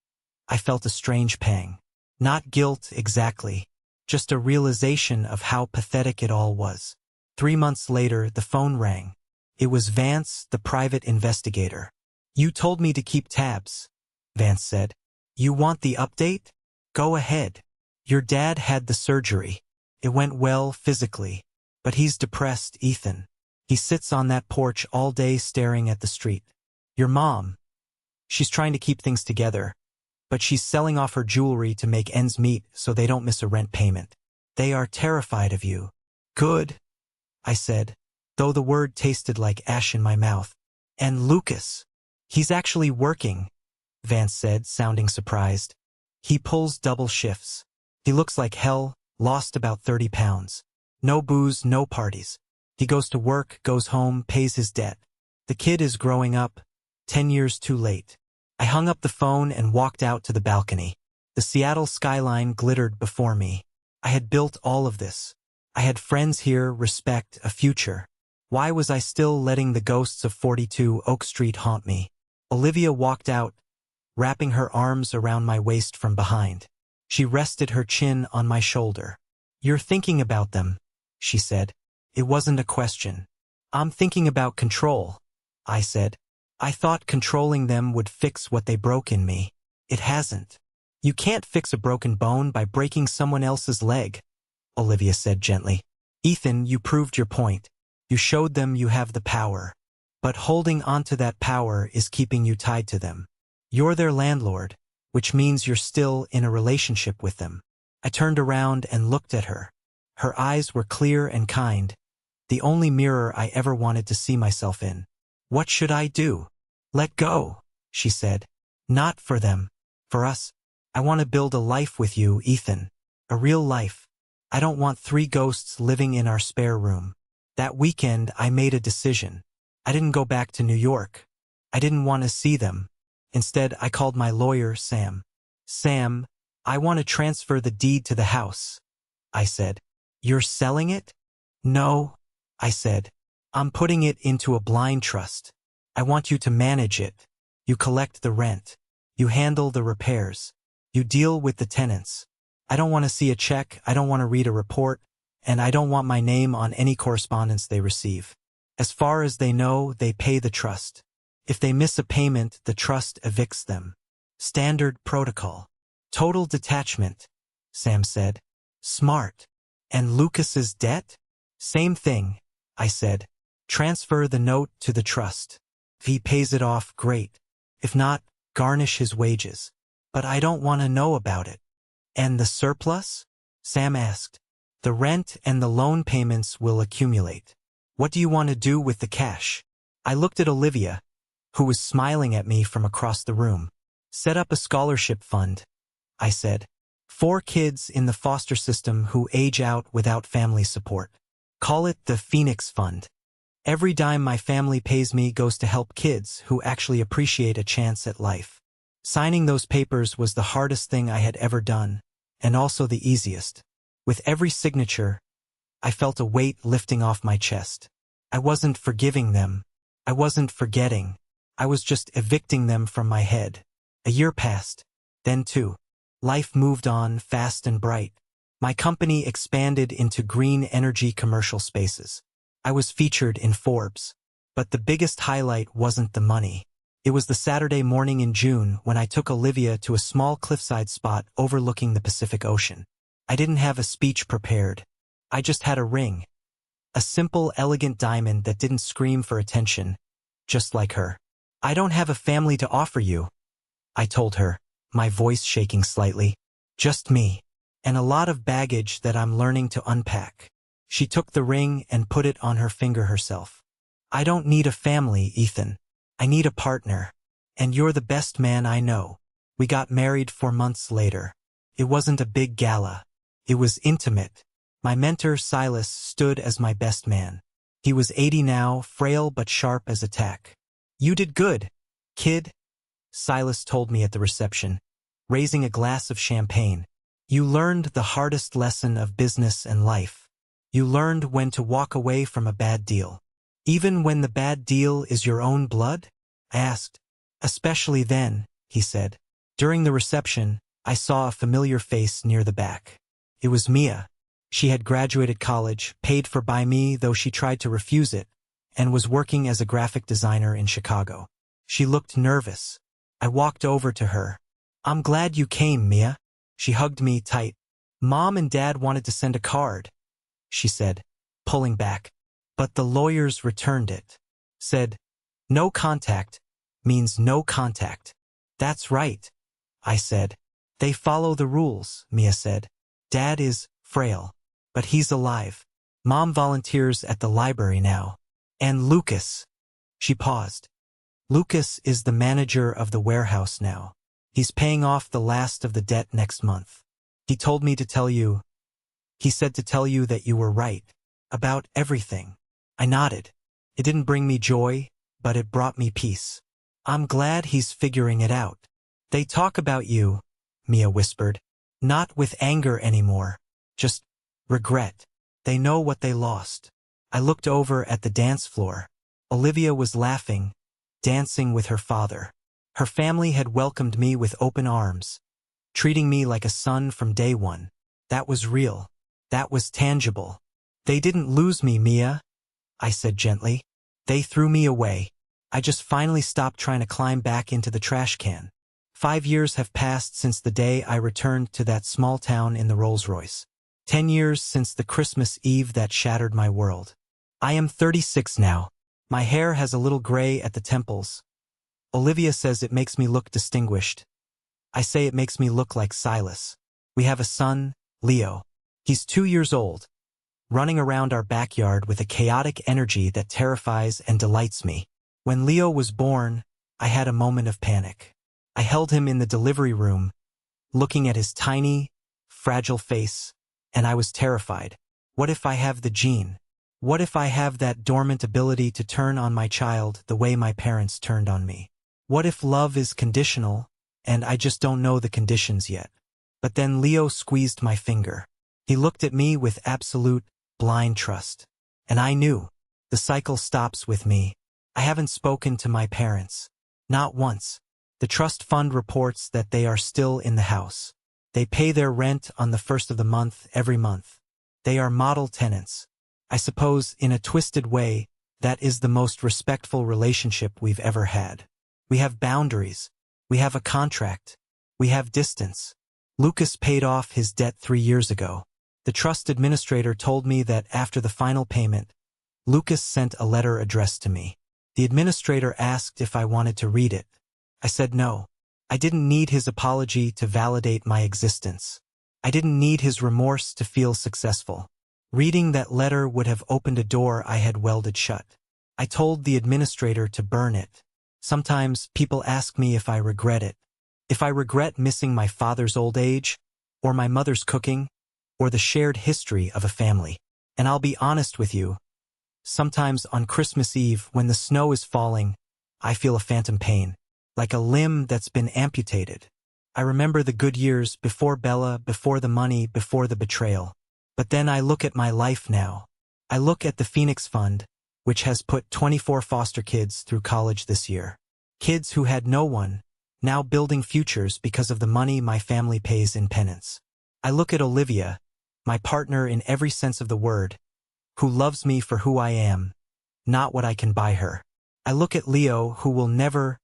I felt a strange pang. Not guilt exactly, just a realization of how pathetic it all was. 3 months later, the phone rang. It was Vance, the private investigator. "You told me to keep tabs," Vance said. "You want the update? Go ahead. Your dad had the surgery. It went well physically, but he's depressed, Ethan. He sits on that porch all day staring at the street. Your mom, she's trying to keep things together, but she's selling off her jewelry to make ends meet so they don't miss a rent payment. They are terrified of you." "Good," I said, though the word tasted like ash in my mouth. "And Lucas, he's actually working," Vance said, sounding surprised. "He pulls double shifts. He looks like hell, lost about 30 pounds. No booze, no parties. He goes to work, goes home, pays his debt. The kid is growing up, 10 years too late." I hung up the phone and walked out to the balcony. The Seattle skyline glittered before me. I had built all of this. I had friends here, respect, a future. Why was I still letting the ghosts of 42 Oak Street haunt me? Olivia walked out, wrapping her arms around my waist from behind. She rested her chin on my shoulder. "You're thinking about them," she said. It wasn't a question. "I'm thinking about control," I said. "I thought controlling them would fix what they broke in me. It hasn't." "You can't fix a broken bone by breaking someone else's leg," Olivia said gently. "Ethan, you proved your point. You showed them you have the power. But holding onto that power is keeping you tied to them. You're their landlord, which means you're still in a relationship with them." I turned around and looked at her. Her eyes were clear and kind, the only mirror I ever wanted to see myself in. "What should I do?" "Let go," she said. "Not for them. For us." I want to build a life with you, Ethan. A real life. I don't want 3 ghosts living in our spare room. That weekend, I made a decision. I didn't go back to New York. I didn't want to see them. Instead, I called my lawyer, Sam. Sam, I want to transfer the deed to the house. I said. You're selling it? No, I said. I'm putting it into a blind trust. I want you to manage it. You collect the rent. You handle the repairs. You deal with the tenants. I don't want to see a check, I don't want to read a report, and I don't want my name on any correspondence they receive. As far as they know, they pay the trust. If they miss a payment, the trust evicts them. Standard protocol. Total detachment, Sam said. Smart. And Lucas's debt? Same thing, I said. Transfer the note to the trust. If he pays it off, great. If not, garnish his wages. But I don't want to know about it. And the surplus? Sam asked. The rent and the loan payments will accumulate. What do you want to do with the cash? I looked at Olivia, who was smiling at me from across the room. Set up a scholarship fund, I said. 4 kids in the foster system who age out without family support. Call it the Phoenix Fund. Every dime my family pays me goes to help kids who actually appreciate a chance at life. Signing those papers was the hardest thing I had ever done, and also the easiest. With every signature, I felt a weight lifting off my chest. I wasn't forgiving them. I wasn't forgetting. I was just evicting them from my head. A year passed. Then 2. Life moved on fast and bright. My company expanded into green energy commercial spaces. I was featured in Forbes. But the biggest highlight wasn't the money. It was the Saturday morning in June when I took Olivia to a small cliffside spot overlooking the Pacific Ocean. I didn't have a speech prepared. I just had a ring. A simple, elegant diamond that didn't scream for attention, just like her. I don't have a family to offer you, I told her, my voice shaking slightly. Just me. And a lot of baggage that I'm learning to unpack. She took the ring and put it on her finger herself. I don't need a family, Ethan. I need a partner. And you're the best man I know. We got married 4 months later. It wasn't a big gala. It was intimate. My mentor, Silas, stood as my best man. He was 80 now, frail but sharp as a tack. You did good, kid, Silas told me at the reception, raising a glass of champagne. You learned the hardest lesson of business and life. You learned when to walk away from a bad deal. Even when the bad deal is your own blood? I asked. Especially then, he said. During the reception, I saw a familiar face near the back. It was Mia. She had graduated college, paid for by me though she tried to refuse it, and was working as a graphic designer in Chicago. She looked nervous. I walked over to her. I'm glad you came, Mia. She hugged me tight. Mom and Dad wanted to send a card, she said, pulling back. But the lawyers returned it. Said, no contact means no contact. That's right, I said. They follow the rules, Mia said. Dad is frail, but he's alive. Mom volunteers at the library now. And Lucas. She paused. Lucas is the manager of the warehouse now. He's paying off the last of the debt next month. He told me to tell you. He said to tell you that you were right. About everything. I nodded. It didn't bring me joy, but it brought me peace. I'm glad he's figuring it out. They talk about you, Mia whispered. Not with anger anymore. Just regret. They know what they lost. I looked over at the dance floor. Olivia was laughing, dancing with her father. Her family had welcomed me with open arms, treating me like a son from day one. That was real. That was tangible. They didn't lose me, Mia, I said gently. They threw me away. I just finally stopped trying to climb back into the trash can. 5 years have passed since the day I returned to that small town in the Rolls-Royce. 10 years since the Christmas Eve that shattered my world. I am 36 now. My hair has a little gray at the temples. Olivia says it makes me look distinguished. I say it makes me look like Silas. We have a son, Leo. He's 2 years old, running around our backyard with a chaotic energy that terrifies and delights me. When Leo was born, I had a moment of panic. I held him in the delivery room, looking at his tiny, fragile face, and I was terrified. What if I have the gene? What if I have that dormant ability to turn on my child the way my parents turned on me? What if love is conditional, and I just don't know the conditions yet? But then Leo squeezed my finger. He looked at me with absolute, blind trust. And I knew. The cycle stops with me. I haven't spoken to my parents. Not once. The trust fund reports that they are still in the house. They pay their rent on the first of the month every month. They are model tenants. I suppose, in a twisted way, that is the most respectful relationship we've ever had. We have boundaries. We have a contract. We have distance. Lucas paid off his debt 3 years ago. The trust administrator told me that after the final payment, Lucas sent a letter addressed to me. The administrator asked if I wanted to read it. I said no. I didn't need his apology to validate my existence. I didn't need his remorse to feel successful. Reading that letter would have opened a door I had welded shut. I told the administrator to burn it. Sometimes people ask me if I regret it. If I regret missing my father's old age, or my mother's cooking, or the shared history of a family. And I'll be honest with you. Sometimes on Christmas Eve, when the snow is falling, I feel a phantom pain, like a limb that's been amputated. I remember the good years before Bella, before the money, before the betrayal. But then I look at my life now. I look at the Phoenix Fund, which has put 24 foster kids through college this year. Kids who had no one, now building futures because of the money my family pays in penance. I look at Olivia, my partner in every sense of the word, who loves me for who I am, not what I can buy her. I look at Leo, who will never,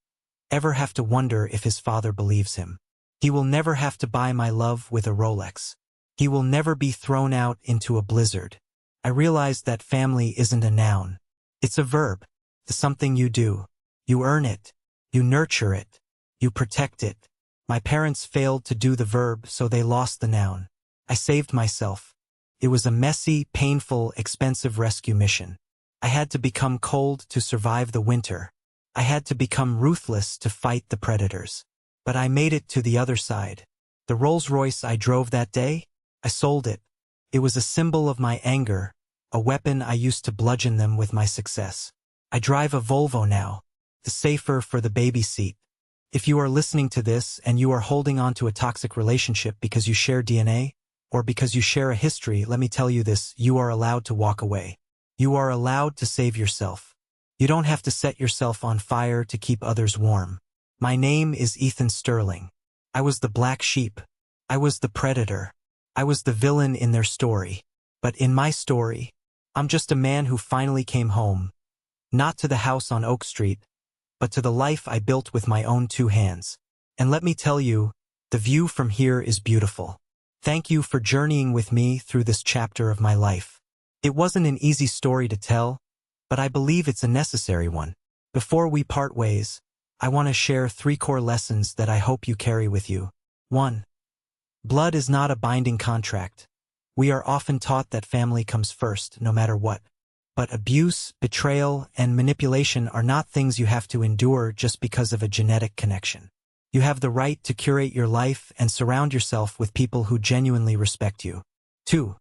ever have to wonder if his father believes him. He will never have to buy my love with a Rolex. He will never be thrown out into a blizzard. I realize that family isn't a noun. It's a verb. It's something you do. You earn it. You nurture it. You protect it. My parents failed to do the verb, so they lost the noun. I saved myself. It was a messy, painful, expensive rescue mission. I had to become cold to survive the winter. I had to become ruthless to fight the predators. But I made it to the other side. The Rolls-Royce I drove that day, I sold it. It was a symbol of my anger, a weapon I used to bludgeon them with my success. I drive a Volvo now, the safer for the baby seat. If you are listening to this and you are holding on to a toxic relationship because you share DNA, or because you share a history, let me tell you this, you are allowed to walk away. You are allowed to save yourself. You don't have to set yourself on fire to keep others warm. My name is Ethan Sterling. I was the black sheep. I was the predator. I was the villain in their story. But in my story, I'm just a man who finally came home. Not to the house on Oak Street, but to the life I built with my own 2 hands. And let me tell you, the view from here is beautiful. Thank you for journeying with me through this chapter of my life. It wasn't an easy story to tell, but I believe it's a necessary one. Before we part ways, I want to share 3 core lessons that I hope you carry with you. 1. Blood is not a binding contract. We are often taught that family comes first, no matter what. But abuse, betrayal, and manipulation are not things you have to endure just because of a genetic connection. You have the right to curate your life and surround yourself with people who genuinely respect you. 2.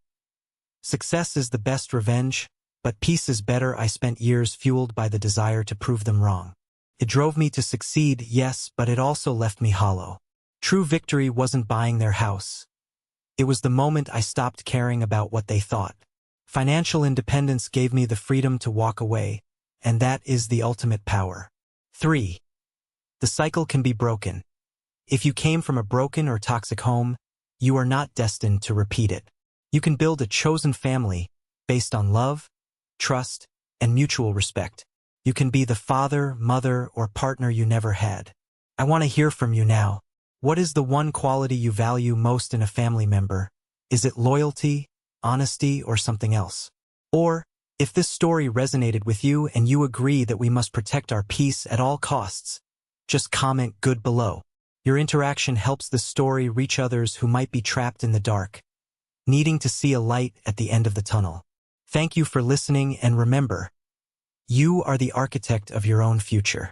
Success is the best revenge, but peace is better. I spent years fueled by the desire to prove them wrong. It drove me to succeed, yes, but it also left me hollow. True victory wasn't buying their house. It was the moment I stopped caring about what they thought. Financial independence gave me the freedom to walk away, and that is the ultimate power. 3. The cycle can be broken. If you came from a broken or toxic home, you are not destined to repeat it. You can build a chosen family based on love, trust, and mutual respect. You can be the father, mother, or partner you never had. I want to hear from you now. What is the one quality you value most in a family member? Is it loyalty, honesty, or something else? Or, if this story resonated with you and you agree that we must protect our peace at all costs, just comment good below. Your interaction helps this story reach others who might be trapped in the dark, needing to see a light at the end of the tunnel. Thank you for listening, and remember, you are the architect of your own future.